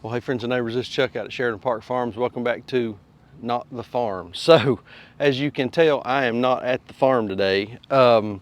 Well, hey friends and neighbors, this is Chuck out at Sheridan Park Farms. Welcome back to Not the Farm. So, as you can tell, I am not at the farm today. So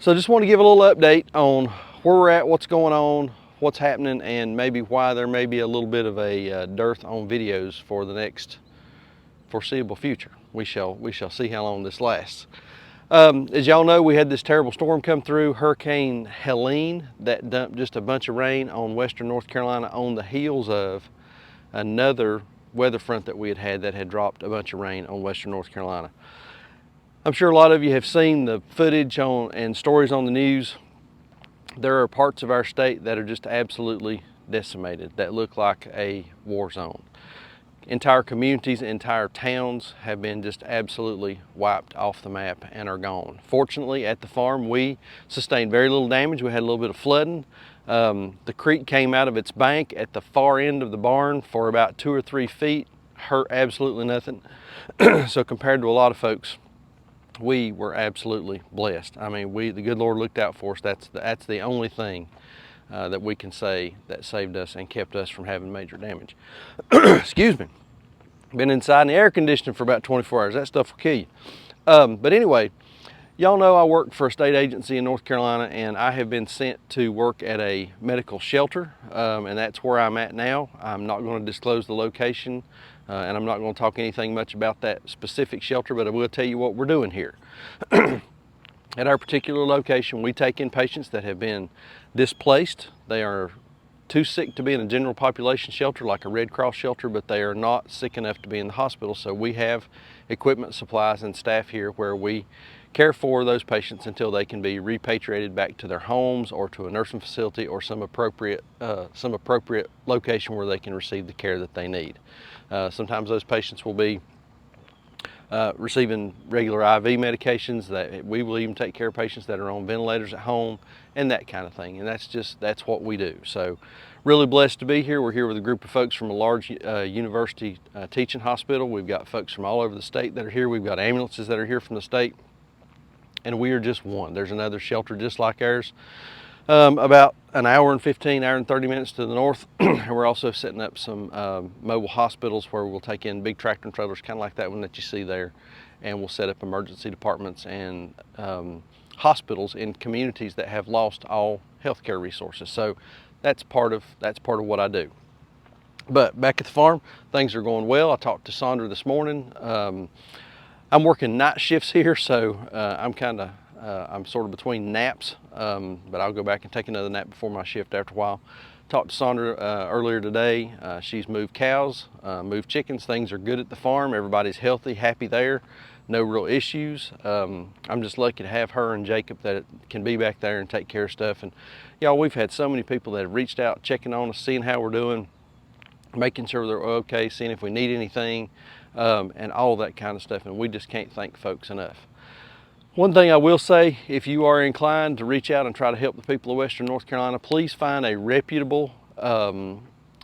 just want to give a little update on where we're at, what's going on, what's happening, and maybe why there may be a little bit of a dearth on videos for the next foreseeable future. We shall see how long this lasts. As y'all know, we had this terrible storm come through, Hurricane Helene, that dumped just a bunch of rain on western North Carolina on the heels of another weather front that we had that had dropped a bunch of rain on western North Carolina. I'm sure a lot of you have seen the footage and stories on the news. There are parts of our state that are just absolutely decimated, that look like a war zone. Entire communities, entire towns have been just absolutely wiped off the map and are gone. Fortunately, at the farm, we sustained very little damage. We had a little bit of flooding. The creek came out of its bank at the far end of the barn for about 2 or 3 feet, hurt absolutely nothing. So compared to a lot of folks, we were absolutely blessed. I mean, the good Lord looked out for us. That's the only thing that we can say that saved us and kept us from having major damage. Excuse me. Been inside in the air conditioning for about 24 hours. That stuff will kill you. But anyway, y'all know I work for a state agency in North Carolina, and I have been sent to work at a medical shelter, and that's where I'm at now. I'm not going to disclose the location, and I'm not going to talk anything much about that specific shelter, but I will tell you what we're doing here. At our particular location, we take in patients that have been displaced. They are too sick to be in a general population shelter like a Red Cross shelter, but they are not sick enough to be in the hospital. So we have equipment, supplies, and staff here where we care for those patients until they can be repatriated back to their homes or to a nursing facility or some appropriate location where they can receive the care that they need. Sometimes those patients will be receiving regular IV medications. That we will even take care of patients that are on ventilators at home and that kind of thing. And that's what we do. So really blessed to be here. We're here with a group of folks from a large university teaching hospital. We've got folks from all over the state that are here. We've got ambulances that are here from the state. And we are just one. There's another shelter just like ours, about an hour and 30 minutes to the north. And we're also setting up some mobile hospitals where we'll take in big tractor and trailers, kind of like that one that you see there, and we'll set up emergency departments and hospitals in communities that have lost all healthcare resources. So that's part of what I do. But back at the farm, things are going well. I talked to Sandra this morning. I'm working night shifts here, so I'm sort of between naps, but I'll go back and take another nap before my shift after a while. Talked to Sandra earlier today. She's moved cows, moved chickens. Things are good at the farm. Everybody's healthy, happy there. No real issues. I'm just lucky to have her and Jacob that can be back there and take care of stuff. And y'all, we've had so many people that have reached out, checking on us, seeing how we're doing, making sure they're okay, seeing if we need anything, and all that kind of stuff. And we just can't thank folks enough. One thing I will say, if you are inclined to reach out and try to help the people of Western North Carolina, please find a reputable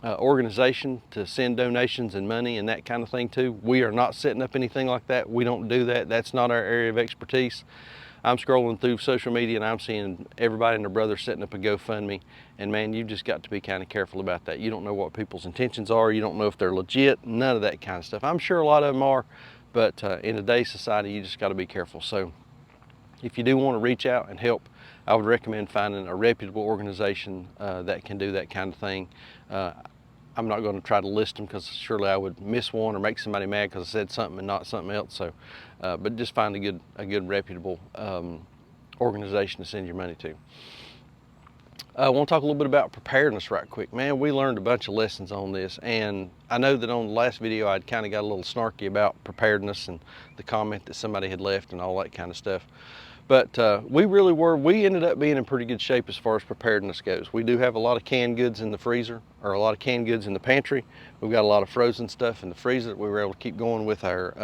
organization to send donations and money and that kind of thing to. We are not setting up anything like that. We don't do that. That's not our area of expertise. I'm scrolling through social media and I'm seeing everybody and their brother setting up a GoFundMe, and man, you've just got to be kind of careful about that. You don't know what people's intentions are. You don't know if they're legit, none of that kind of stuff. I'm sure a lot of them are, but in today's society, you just got to be careful. So if you do want to reach out and help, I would recommend finding a reputable organization that can do that kind of thing. I'm not going to try to list them because surely I would miss one or make somebody mad because I said something and not something else. So, but just find a good reputable organization to send your money to. I want to talk a little bit about preparedness right quick. Man, we learned a bunch of lessons on this, and I know that on the last video I'd kind of got a little snarky about preparedness and the comment that somebody had left and all that kind of stuff. But we ended up being in pretty good shape as far as preparedness goes. We do have a lot of canned goods in the freezer, or a lot of canned goods in the pantry. We've got a lot of frozen stuff in the freezer that we were able to keep going with our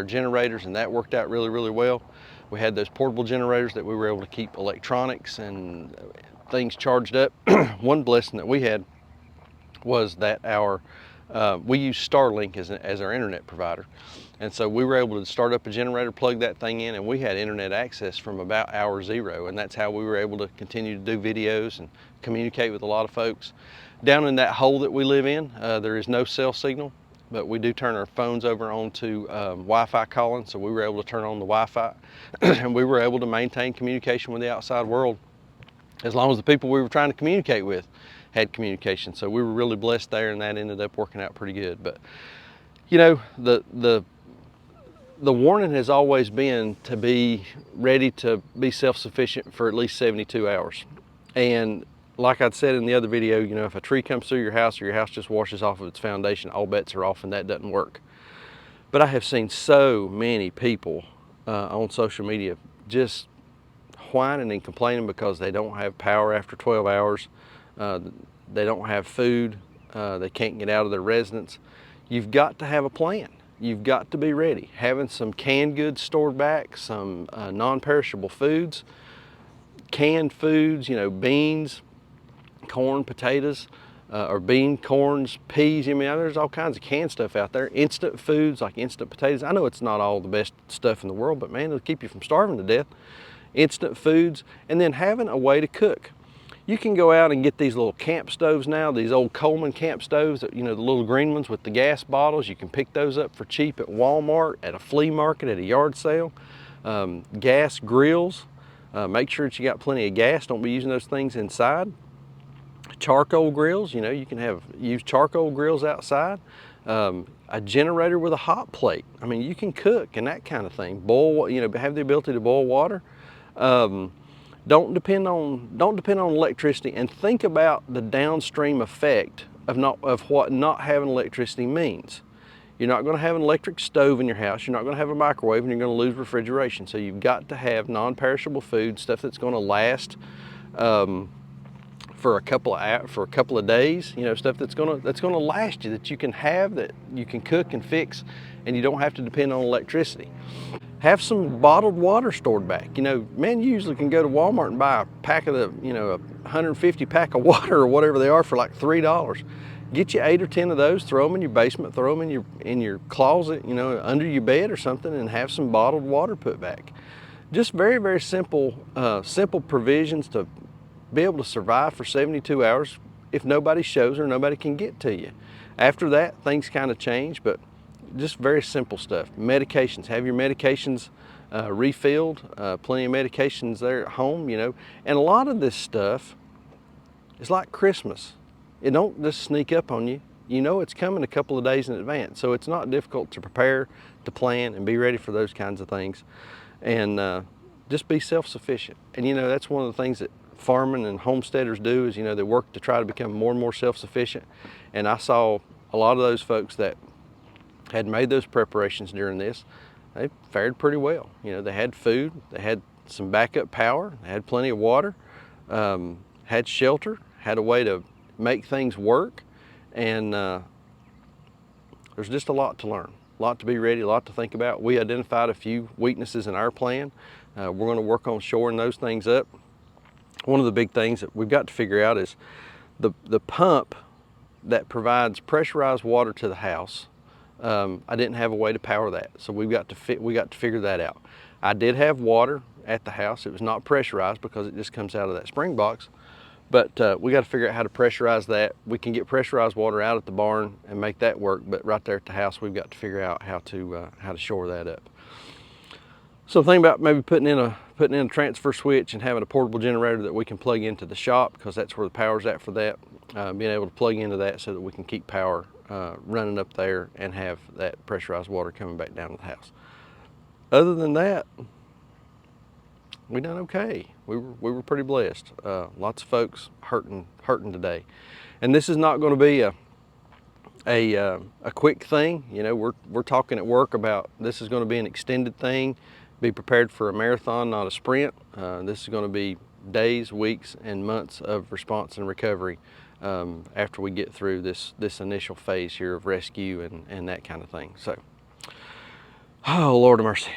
generators, and that worked out really, really well. We had those portable generators that we were able to keep electronics and things charged up. One blessing that we had was that our We use Starlink as our internet provider. And so we were able to start up a generator, plug that thing in, and we had internet access from about hour zero. And that's how we were able to continue to do videos and communicate with a lot of folks. Down in that hole that we live in, there is no cell signal, but we do turn our phones over onto Wi-Fi calling. So we were able to turn on the Wi-Fi and we were able to maintain communication with the outside world as long as the people we were trying to communicate with had communication. So we were really blessed there, and that ended up working out pretty good. But you know, the warning has always been to be ready to be self-sufficient for at least 72 hours. And like I'd said in the other video, you know, if a tree comes through your house or your house just washes off of its foundation, all bets are off, and that doesn't work. But I have seen so many people on social media just whining and complaining because they don't have power after 12 hours. They don't have food. They can't get out of their residence. You've got to have a plan. You've got to be ready. Having some canned goods stored back, some non-perishable foods, canned foods, you know, beans, corn, potatoes, or corns, peas. I mean, there's all kinds of canned stuff out there. Instant foods like instant potatoes. I know it's not all the best stuff in the world, but man, it'll keep you from starving to death. Instant foods, and then having a way to cook. You can go out and get these little camp stoves now, these old Coleman camp stoves, you know, the little green ones with the gas bottles. You can pick those up for cheap at Walmart, at a flea market, at a yard sale. Gas grills, make sure that you got plenty of gas. Don't be using those things inside. Charcoal grills, you know, you can use charcoal grills outside. A generator with a hot plate. I mean, you can cook and that kind of thing. Boil, you know, have the ability to boil water. Don't depend on electricity, and think about the downstream effect of what not having electricity means. You're not going to have an electric stove in your house. You're not going to have a microwave, and you're going to lose refrigeration. So you've got to have non-perishable food, stuff that's going to last for a couple of days. You know, stuff that's going to last you, that you can have, that you can cook and fix, and you don't have to depend on electricity. Have some bottled water stored back. You know, man, you usually can go to Walmart and buy a pack of a 150 pack of water or whatever they are for like $3. Get you 8 or 10 of those, throw them in your basement, throw them in your closet, you know, under your bed or something, and have some bottled water put back. Just very, very simple, simple provisions to be able to survive for 72 hours if nobody shows or nobody can get to you. After that, things kind of change, but just very simple stuff. Medications, have your medications refilled, plenty of medications there at home, you know. And a lot of this stuff is like Christmas. It don't just sneak up on you. You know it's coming a couple of days in advance, so it's not difficult to prepare, to plan, and be ready for those kinds of things. And just be self-sufficient. And you know, that's one of the things that farming and homesteaders do, is, you know, they work to try to become more and more self-sufficient. And I saw a lot of those folks that had made those preparations during this, they fared pretty well. You know, they had food, they had some backup power, they had plenty of water, had shelter, had a way to make things work, and there's just a lot to learn, a lot to be ready, a lot to think about. We identified a few weaknesses in our plan. We're going to work on shoring those things up. One of the big things that we've got to figure out is the pump that provides pressurized water to the house. I didn't have a way to power that, so we got to figure that out. I did have water at the house. It was not pressurized because it just comes out of that spring box, but we got to figure out how to pressurize that. We can get pressurized water out at the barn and make that work, but right there at the house, we've got to figure out how to shore that up. So think about maybe putting in a transfer switch and having a portable generator that we can plug into the shop, because that's where the power's at for that. Being able to plug into that so that we can keep power running up there and have that pressurized water coming back down to the house. Other than that, we done okay. We were pretty blessed. Lots of folks hurting today, and this is not going to be a quick thing. You know, we're talking at work about this is going to be an extended thing. Be prepared for a marathon, not a sprint. This is going to be days, weeks, and months of response and recovery after we get through this initial phase here of rescue and that kind of thing. So, oh, Lord of mercy.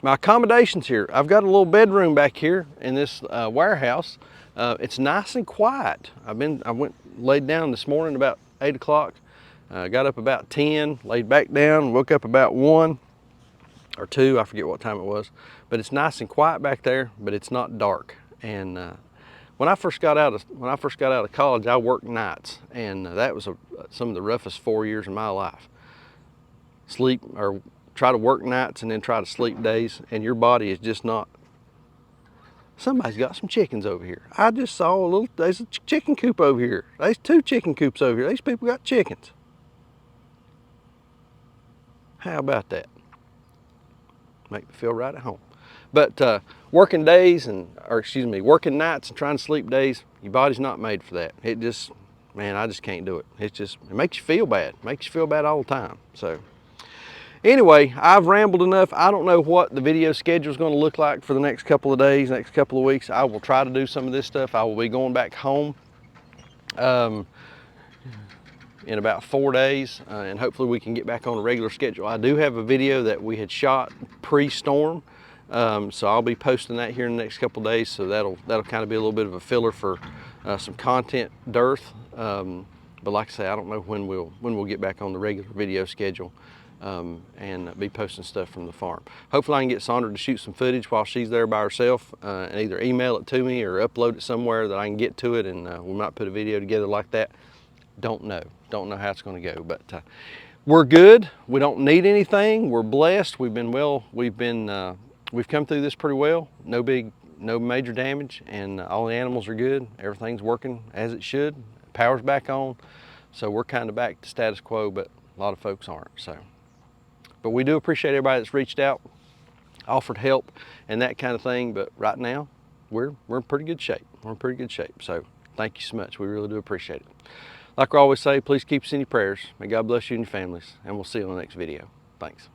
My accommodations here, I've got a little bedroom back here in this warehouse. It's nice and quiet. I went laid down this morning about 8 o'clock. Got up about 10, laid back down, woke up about 1 or 2, I forget what time it was. But it's nice and quiet back there, but it's not dark. And when I first got out of college, I worked nights, and that was some of the roughest 4 years of my life. Try to work nights and then try to sleep days, and your body is just not. Somebody's got some chickens over here. I just saw there's a chicken coop over here. There's 2 chicken coops over here. These people got chickens. How about that? Make me feel right at home. But working nights and trying to sleep days, your body's not made for that. It just, man, I just can't do it. It makes you feel bad. It makes you feel bad all the time. So anyway, I've rambled enough. I don't know what the video schedule is going to look like for the next couple of days, next couple of weeks. I will try to do some of this stuff. I will be going back home in about 4 days, and hopefully we can get back on a regular schedule. I do have a video that we had shot pre-storm, so I'll be posting that here in the next couple of days. So that'll kind of be a little bit of a filler for some content dearth. But like I say, I don't know when we'll get back on the regular video schedule. And be posting stuff from the farm. Hopefully I can get Sandra to shoot some footage while she's there by herself, and either email it to me or upload it somewhere that I can get to it, and we might put a video together like that. Don't know how it's going to go, but we're good. We don't need anything. We're blessed. We've come through this pretty well. No major damage, and all the animals are good. Everything's working as it should. Power's back on, so we're kind of back to status quo, but a lot of folks aren't. But we do appreciate everybody that's reached out, offered help and that kind of thing. But right now, we're in pretty good shape. We're in pretty good shape. So thank you so much. We really do appreciate it. Like we always say, please keep us in your prayers. May God bless you and your families, and we'll see you on the next video. Thanks.